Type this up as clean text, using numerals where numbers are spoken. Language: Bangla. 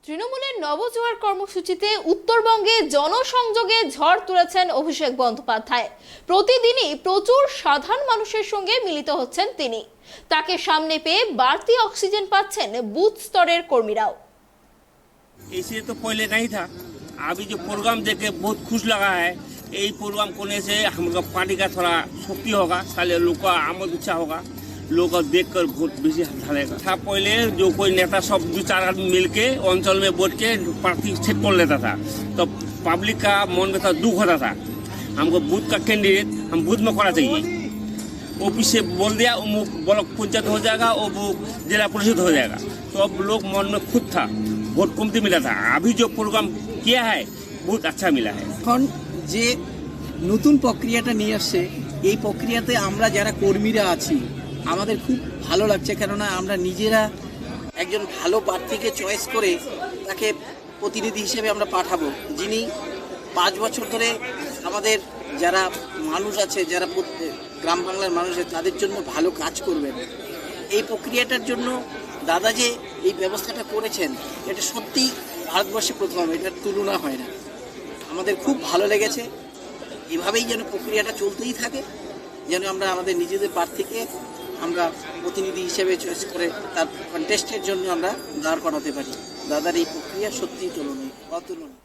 তৃণমূলের নবজোয়ার কর্মসূচিতে উত্তরবঙ্গে জনসংযোগে ঝড় তুলেছেন অভিষেক বন্দ্যোপাধ্যায়। প্রতিদিনই প্রচুর সাধারণ মানুষের সঙ্গে মিলিত হচ্ছেন তিনি। তাকে সামনে পেয়ে বাড়তি অক্সিজেন পাচ্ছেন বুথ স্তরের কর্মীরাও। ऐसे तो पहले नहीं था। अभी जो प्रोग्राम देख के बहुत खुश लगा है। यही प्रोग्राम करने से हम लोग पार्टी का थोड़ा शक्ति होगा, साले लोग का आमद ऊंचा होगा, लोग देख कर बहुत बेसी ढलेगा। था पहले जो कोई नेता सब दो चार आदमी मिल के अंचल में बैठ के पार्टी सेट कर लेता था, तो पब्लिक का मन में था दुख होता था। हमको बूथ का कैंडिडेट हम बूथ में करना चाहिए। ऑफिस से बोल दिया वो ब्लॉक पंचायत हो जाएगा, वो जिला परिषद हो जाएगा, तो अब लोग मन में खुद था, बहुत कमती मिला था। अभी जो प्रोग्राम किया है बहुत अच्छा मिला है। এখন যে নতুন প্রক্রিয়াটা নিয়ে আসছে, এই প্রক্রিয়াতে আমরা যারা কর্মীরা আছি আমাদের খুব ভালো লাগছে, কেননা আমরা নিজেরা একজন ভালো প্রার্থীকে চয়েস করে তাকে প্রতিনিধি হিসেবে আমরা পাঠাবো, যিনি 5 বছর ধরে আমাদের যারা মানুষ আছে, যারা গ্রাম বাংলার মানুষ আছে তাদের জন্য ভালো কাজ করবেন। এই প্রক্রিয়াটার জন্য দাদা যে এই ব্যবস্থাটা করেছেন এটা সত্যিই ভারতবর্ষে প্রথম, এটার তুলনা হয় না। আমাদের খুব ভালো লেগেছে। এভাবেই যেন প্রক্রিয়াটা চলতেই থাকে, যেন আমরা আমাদের নিজেদের প্রার্থীকে আমরা প্রতিনিধি হিসেবে চয়েস করে তার কন্টেস্টের জন্য আমরা দাঁড় করাতে পারি। দাদার এই প্রক্রিয়া সত্যিই অতুলনীয়।